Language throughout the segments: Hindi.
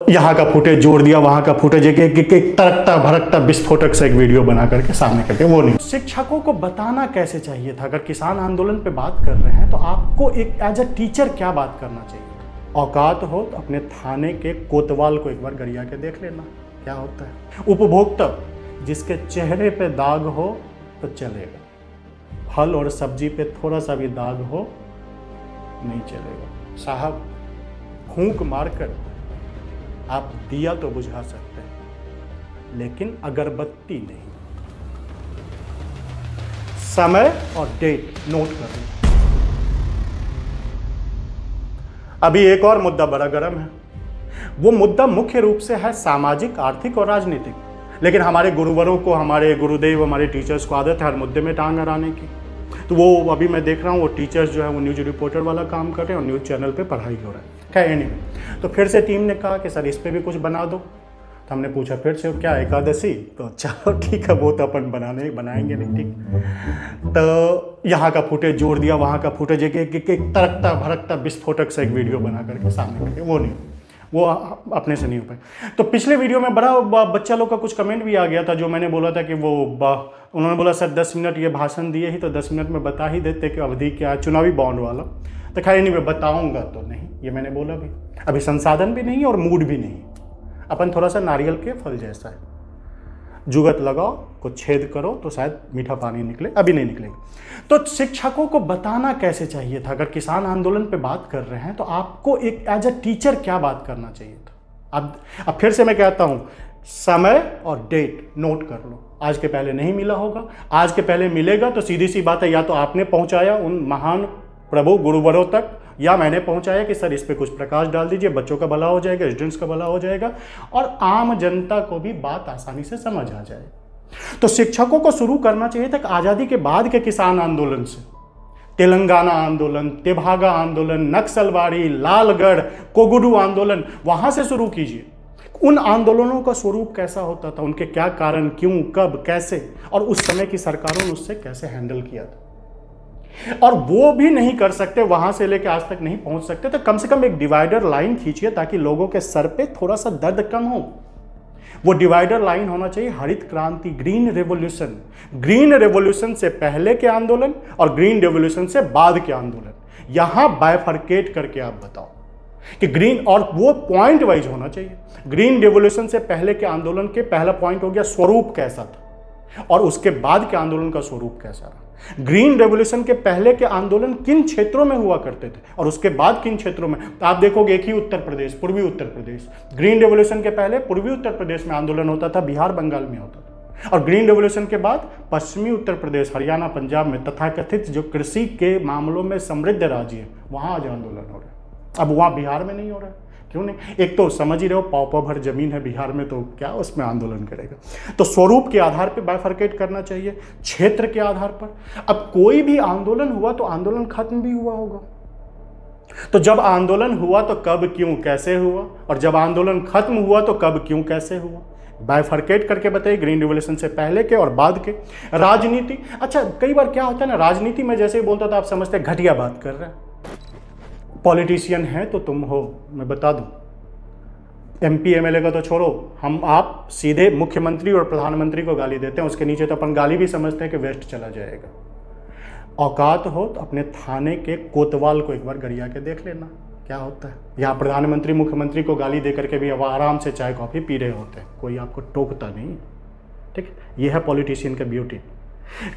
यहाँ का फुटेज जोड़ दिया, वहां का फुटेज, एक तड़कता भड़कता विस्फोटक से एक वीडियो बना करके सामने करके, वो नहीं। शिक्षकों को बताना कैसे चाहिए था? अगर किसान आंदोलन पे बात कर रहे हैं तो आपको एक एज अ टीचर क्या बात करना चाहिए था? औकात हो तो अपने थाने के कोतवाल को एक बार गरिया के देख लेना क्या होता है। उपभोक्ता जिसके चेहरे पे दाग हो तो चलेगा, फल और सब्जी पे थोड़ा सा भी दाग हो नहीं चलेगा। साहब, फूंक मारकर आप दिया तो बुझा सकते हैं लेकिन अगरबत्ती नहीं। समय और डेट नोट कर लें। अभी एक और मुद्दा बड़ा गर्म है। वो मुद्दा मुख्य रूप से है सामाजिक, आर्थिक और राजनीतिक, लेकिन हमारे गुरुवरों को, हमारे गुरुदेव, हमारे टीचर्स को आदत है हर मुद्दे में टांग अड़ाने की। तो वो अभी मैं देख रहा हूँ वो टीचर्स जो है वो न्यूज रिपोर्टर वाला काम कर रहे हैं और न्यूज चैनल पे पढ़ाई हो रहा है। खैर एनीवे, तो फिर से टीम ने कहा कि सर इस पे भी कुछ बना दो। तो हमने पूछा फिर से क्या एकादशी? तो चलो ठीक है, वो तो अपन बनाएंगे नहीं, ठीक। तो यहाँ का फुटेज जोड़ दिया, वहाँ का फुटेज, एक तड़कता भड़कता विस्फोटक से एक वीडियो बना करके सामने करके, वो नहीं, वो अपने से नहीं हो पाए। तो पिछले वीडियो में बड़ा बच्चा लोग का कुछ कमेंट भी आ गया था, जो मैंने बोला था कि वो उन्होंने बोला सर 10 मिनट ये भाषण दिए ही तो 10 मिनट में बता ही देते कि अवधि क्या है, चुनावी बॉन्ड वाला। तो खैर नहीं, मैं बताऊंगा तो नहीं, ये मैंने बोला भी, अभी संसाधन भी नहीं और मूड भी नहीं। अपन थोड़ा सा नारियल के फल जैसा है, जुगत लगाओ, कुछ छेद करो तो शायद मीठा पानी निकले, अभी नहीं निकलेगा। तो शिक्षकों को बताना कैसे चाहिए था? अगर किसान आंदोलन पे बात कर रहे हैं तो आपको एक एज अ टीचर क्या बात करना चाहिए था? अब फिर से मैं कहता हूं, समय और डेट नोट कर लो। आज के पहले नहीं मिला होगा, आज के पहले मिलेगा तो सीधी सी बात है, या तो आपने पहुंचाया उन महान प्रभु गुरुवरों तक, या मैंने पहुंचाया कि सर इस पे कुछ प्रकाश डाल दीजिए, बच्चों का भला हो जाएगा, स्टूडेंट्स का भला हो जाएगा और आम जनता को भी बात आसानी से समझ आ जाए। तो शिक्षकों को शुरू करना चाहिए था आजादी के बाद के किसान आंदोलन से। तेलंगाना आंदोलन, तेभागा आंदोलन, नक्सलवाड़ी, लालगढ़, कोगुडू आंदोलन, वहां से शुरू कीजिए। उन आंदोलनों का स्वरूप कैसा होता था, उनके क्या कारण, क्यों, कब, कैसे, और उस समय की सरकारों ने उससे कैसे हैंडल किया था। और वो भी नहीं कर सकते, वहां से लेकर आज तक नहीं पहुंच सकते, तो कम से कम एक डिवाइडर लाइन खींचिए ताकि लोगों के सर पे थोड़ा सा दर्द कम हो। वो डिवाइडर लाइन होना चाहिए हरित क्रांति, ग्रीन रेवोल्यूशन। ग्रीन रेवोल्यूशन से पहले के आंदोलन और ग्रीन रेवोल्यूशन से बाद के आंदोलन, यहां बाइफरकेट करके आप बताओ कि ग्रीन, और वो पॉइंट वाइज होना चाहिए। ग्रीन रेवोल्यूशन से पहले के आंदोलन के पहला पॉइंट हो गया स्वरूप कैसा था, और उसके बाद के आंदोलन का स्वरूप कैसा रहा। ग्रीन रेवोल्यूशन के पहले के आंदोलन किन क्षेत्रों में हुआ करते थे और उसके बाद किन क्षेत्रों में, तो आप देखोगे एक ही उत्तर प्रदेश, पूर्वी उत्तर प्रदेश। ग्रीन रेवोल्यूशन के पहले पूर्वी उत्तर प्रदेश में आंदोलन होता था, बिहार बंगाल में होता था, और ग्रीन रेवोल्यूशन के बाद पश्चिमी उत्तर प्रदेश, हरियाणा, पंजाब में तथाकथित जो कृषि के मामलों में समृद्ध राज्य है वहां आज आंदोलन हो रहा है। अब वहां बिहार में नहीं हो रहा है, क्यों नहीं? एक तो समझ ही रहे हो, पाव भर जमीन है बिहार में, तो क्या उसमें आंदोलन करेगा? तो स्वरूप के आधार पर बाइफरकेट करना चाहिए, क्षेत्र के आधार पर। अब कोई भी आंदोलन हुआ तो आंदोलन खत्म भी हुआ होगा, तो जब आंदोलन हुआ तो कब, क्यों, कैसे हुआ, और जब आंदोलन खत्म हुआ तो कब, क्यों, कैसे हुआ, बाइफरकेट करके बताइए। ग्रीन रिवोल्यूशन से पहले के और बाद के। राजनीति, अच्छा कई बार क्या होता है ना, राजनीति में जैसे ही बोलता था आप समझते घटिया बात कर रहे हैं। पॉलिटिशियन है तो तुम हो, मैं बता दूं, एमपी एमएलए का तो छोड़ो, हम आप सीधे मुख्यमंत्री और प्रधानमंत्री को गाली देते हैं, उसके नीचे तो अपन गाली भी समझते हैं कि वेस्ट चला जाएगा। औकात हो तो अपने थाने के कोतवाल को एक बार गरिया के देख लेना क्या होता है। यहाँ प्रधानमंत्री मुख्यमंत्री को गाली दे करके भी अब आराम से चाय कॉफ़ी पी रहे होते हैं, कोई आपको टोकता नहीं, ठीक। ये है पॉलिटिशियन का ब्यूटी।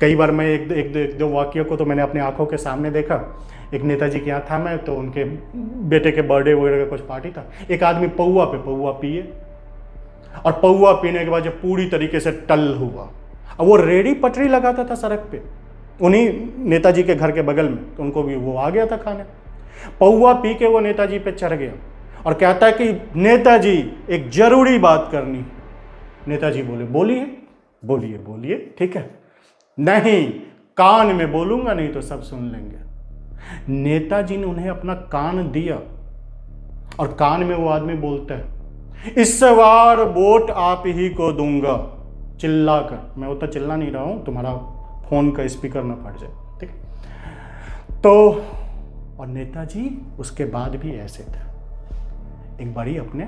कई बार मैं एक दो वाक्यों को तो मैंने अपनी आंखों के सामने देखा। एक नेताजी के यहाँ था मैं, तो उनके बेटे के बर्थडे वगैरह का कुछ पार्टी था, एक आदमी पौआ पे पौआ पिए, और पौआ पीने के बाद जब पूरी तरीके से टल हुआ, अब वो रेडी पटरी लगाता था सड़क पे उन्हीं नेताजी के घर के बगल में, तो उनको भी वो आ गया था खाने। पौआ पी के वो नेताजी पे चढ़ गया और कहता है कि नेताजी एक जरूरी बात करनी। नेताजी बोले बोलिए बोलिए बोलिए, ठीक है, नहीं कान में बोलूंगा नहीं तो सब सुन लेंगे। नेताजी ने उन्हें अपना कान दिया और कान में वो आदमी बोलता है इस बार वोट आप ही को दूंगा, चिल्ला कर। मैं उतना चिल्ला नहीं रहा हूं, तुम्हारा फोन का स्पीकर ना फट जाए, ठीक। तो और नेताजी उसके बाद भी ऐसे थे, एक बड़ी अपने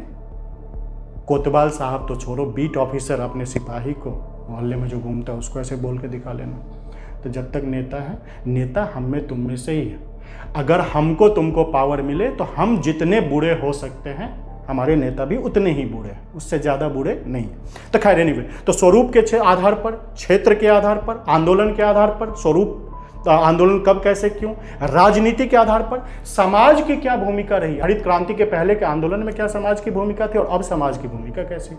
कोतवाल साहब तो छोड़ो, बीट ऑफिसर अपने सिपाही को मोहल्ले में जो घूमता है उसको ऐसे बोल के दिखा लेना। तो जब तक नेता है, नेता हम में तुम में से ही है। अगर हमको तुमको पावर मिले तो हम जितने बुरे हो सकते हैं हमारे नेता भी उतने ही बुरे हैं, उससे ज़्यादा बुरे नहीं। तो खैर एनीवे, तो स्वरूप के आधार पर, क्षेत्र के आधार पर, आंदोलन के आधार पर, स्वरूप आंदोलन कब कैसे क्यों, राजनीति के आधार पर समाज की क्या भूमिका रही, हरित क्रांति के पहले के आंदोलन में क्या समाज की भूमिका थी और अब समाज की भूमिका कैसी,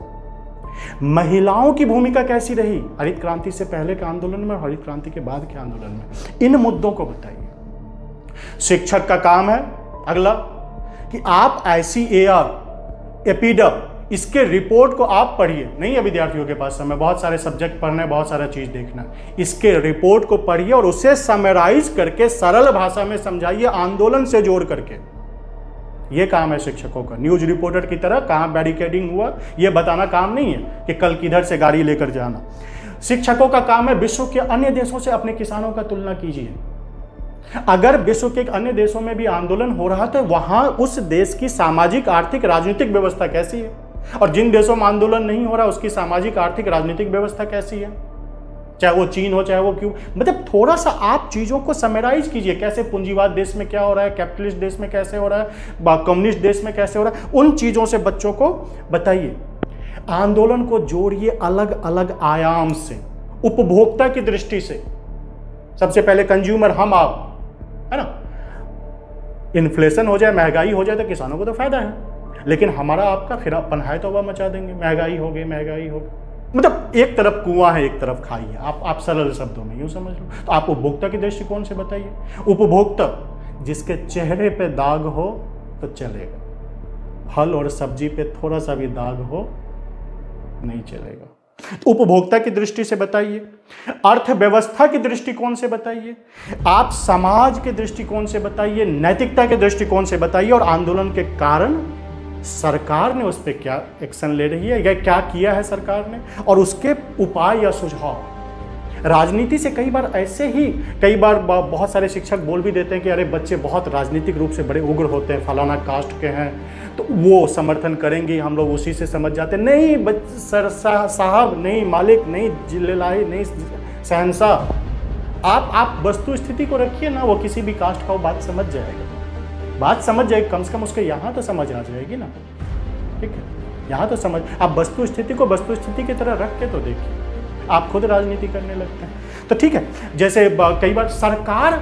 महिलाओं की भूमिका कैसी रही हरित क्रांति से पहले के आंदोलन में और हरित क्रांति के बाद के आंदोलन में, इन मुद्दों को बताइए। शिक्षक का काम है अगला कि आप ICAR, एपीडब, इसके रिपोर्ट को आप पढ़िए। नहीं है विद्यार्थियों के पास समय, बहुत सारे सब्जेक्ट पढ़ने, बहुत सारा चीज देखना, इसके रिपोर्ट को पढ़िए और उसे समराइज करके सरल भाषा में समझाइए, आंदोलन से जोड़ करके। यह काम है शिक्षकों का। न्यूज रिपोर्टर की तरह कहां बैरिकेडिंग हुआ यह बताना काम नहीं है कि कल किधर से गाड़ी लेकर जाना। शिक्षकों का काम है विश्व के अन्य देशों से अपने किसानों का तुलना कीजिए। अगर विश्व के अन्य देशों में भी आंदोलन हो रहा तो वहां उस देश की सामाजिक, आर्थिक, राजनीतिक व्यवस्था कैसी है, और जिन देशों में आंदोलन नहीं हो रहा उसकी सामाजिक, आर्थिक, राजनीतिक व्यवस्था कैसी है, चाहे वो चीन हो, चाहे वो क्यों। मतलब थोड़ा सा आप चीजों को समराइज कीजिए, कैसे पूंजीवाद देश में क्या हो रहा है, कैपिटलिस्ट देश में कैसे हो रहा है, कम्युनिस्ट देश में कैसे हो रहा है, उन चीजों से बच्चों को बताइए। आंदोलन को जोड़िए अलग अलग आयाम से, उपभोक्ता की दृष्टि से। सबसे पहले कंज्यूमर हम आप, है ना। इन्फ्लेशन हो जाए, महंगाई हो जाए तो किसानों को तो फायदा है, लेकिन हमारा आपका फिर अपन है तो वह मचा देंगे, महंगाई हो गई, महंगाई हो गई। मतलब एक तरफ कुआं है, एक तरफ खाई है। आप सरल शब्दों में यूं समझ लो। तो आप उपभोक्ता के दृष्टिकोण से बताइए। उपभोक्ता जिसके चेहरे पे दाग हो तो चलेगा, फल और सब्जी पे थोड़ा सा भी दाग हो नहीं चलेगा। तो उपभोक्ता की दृष्टि से बताइए, अर्थव्यवस्था के दृष्टिकोण से बताइए, आप समाज के दृष्टिकोण से बताइए, नैतिकता के दृष्टिकोण से बताइए, और आंदोलन के कारण सरकार ने उस पर क्या एक्शन ले रही है या क्या किया है सरकार ने, और उसके उपाय या सुझाव। राजनीति से कई बार बहुत सारे शिक्षक बोल भी देते हैं कि अरे बच्चे बहुत राजनीतिक रूप से बड़े उग्र होते हैं, फलाना कास्ट के हैं तो वो समर्थन करेंगे, हम लोग उसी से समझ जाते हैं। नहीं सर साहब, नहीं मालिक, नहीं जिलेलाई, नहीं शहंशाह, आप वस्तु स्थिति को रखिए ना, वो किसी भी कास्ट का वो बात समझ जाएगी, कम से कम उसके यहाँ तो समझ आ जाएगी ना। ठीक है, यहाँ तो समझ, आप वस्तु स्थिति को वस्तु स्थिति की तरह रख के तो देखिए, आप खुद राजनीति करने लगते हैं। तो ठीक है, जैसे कई बार सरकार,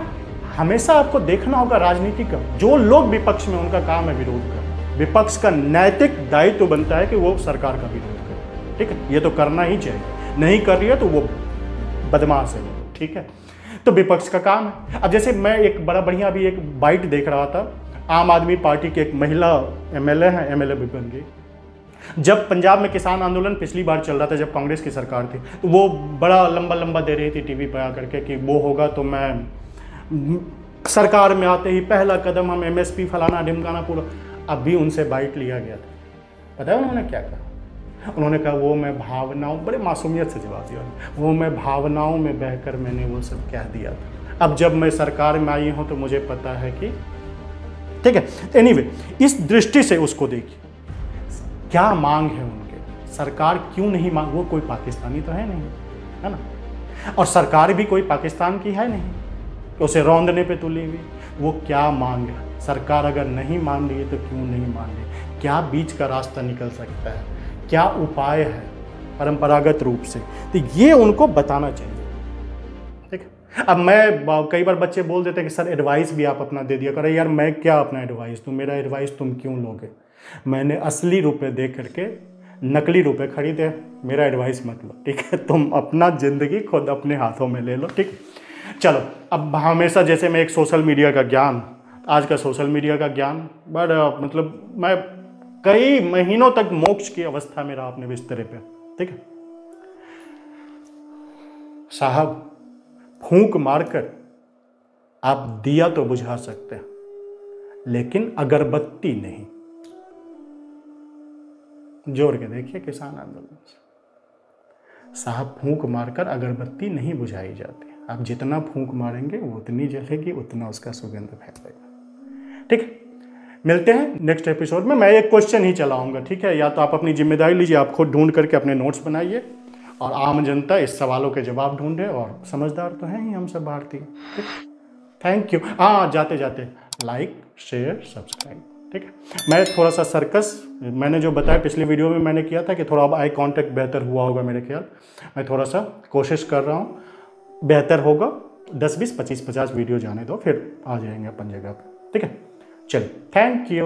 हमेशा आपको देखना होगा राजनीति का, जो लोग विपक्ष में उनका काम है विरोध करना, विपक्ष का नैतिक दायित्व बनता है कि वो सरकार का विरोध करे। ठीक है, ये तो करना ही चाहिए, नहीं कर रही है तो वो बदमाश है। ठीक है, तो विपक्ष का काम है। अब जैसे मैं एक बड़ा बढ़िया अभी एक बाइट देख रहा था, आम आदमी पार्टी की एक महिला MLA है, MLA भी बन गई। जब पंजाब में किसान आंदोलन पिछली बार चल रहा था, जब कांग्रेस की सरकार थी, तो वो बड़ा लंबा दे रही थी टीवी पर आकर के कि वो होगा तो मैं सरकार में आते ही पहला कदम हम MSP फलाना ढिमकाना पूरा। अभी उनसे बाइट लिया गया था, पता है उन्होंने क्या कहा? उन्होंने कहा वो मैं भावनाओं, बड़े मासूमियत से जवाब दिया, वो मैं भावनाओं में बहकर मैंने वो सब कह दिया था, अब जब मैं सरकार में आई हूँ तो मुझे पता है कि। ठीक है, एनीवे, इस दृष्टि से उसको देखिए, क्या मांग है उनके, सरकार क्यों नहीं मांग, वो कोई पाकिस्तानी तो है नहीं, है ना, और सरकार भी कोई पाकिस्तान की है नहीं तो उसे रौंदने पे तुली हुई। वो क्या मांग है, सरकार अगर नहीं मान रही है तो क्यों नहीं मान रही, क्या बीच का रास्ता निकल सकता है, क्या उपाय है परंपरागत रूप से, तो ये उनको बताना चाहिए। ठीक है, अब मैं कई बार बच्चे बोल देते हैं कि सर एडवाइस भी आप अपना दे दिया करें। यार मैं क्या अपना एडवाइस दूँ, मेरा एडवाइस तुम क्यों लोगे, मैंने असली रुपए दे करके नकली रुपए खरीदे, मेरा एडवाइस मत लो। ठीक है, तुम अपना जिंदगी खुद अपने हाथों में ले लो। ठीक, चलो अब हमेशा जैसे मैं एक सोशल मीडिया का ज्ञान, आज का सोशल मीडिया का ज्ञान बड़ा, मतलब मैं कई महीनों तक मोक्ष की अवस्था में रहा अपने बिस्तरे पे। ठीक है साहब, फूंक मारकर आप दिया तो बुझा सकते हैं, लेकिन अगरबत्ती नहीं। जोड़ के देखिए किसान आंदोलन से, साहब फूंक मारकर अगरबत्ती नहीं बुझाई जाती, आप जितना फूंक मारेंगे वो उतनी जलेगी, उतना उसका सुगंध फैलेगा। ठीक है, मिलते हैं नेक्स्ट एपिसोड में। मैं एक क्वेश्चन ही चलाऊंगा, ठीक है? या तो आप अपनी जिम्मेदारी लीजिए, आप खुद ढूंढ करके अपने नोट्स बनाइए और आम जनता इस सवालों के जवाब ढूंढे, और समझदार तो हैं ही हम सब भारतीय। ठीक, थैंक यू। हाँ, जाते जाते लाइक शेयर सब्सक्राइब, ठीक है? मैं थोड़ा सा सर्कस, मैंने जो बताया पिछली वीडियो में मैंने किया था कि थोड़ा अब आई कांटेक्ट बेहतर हुआ होगा मेरे ख्याल, मैं थोड़ा सा कोशिश कर रहा हूँ, बेहतर होगा। 10 20 25 50 वीडियो जाने दो, फिर आ जाएंगे अपन जगह पर, ठीक है? चलिए, थैंक यू।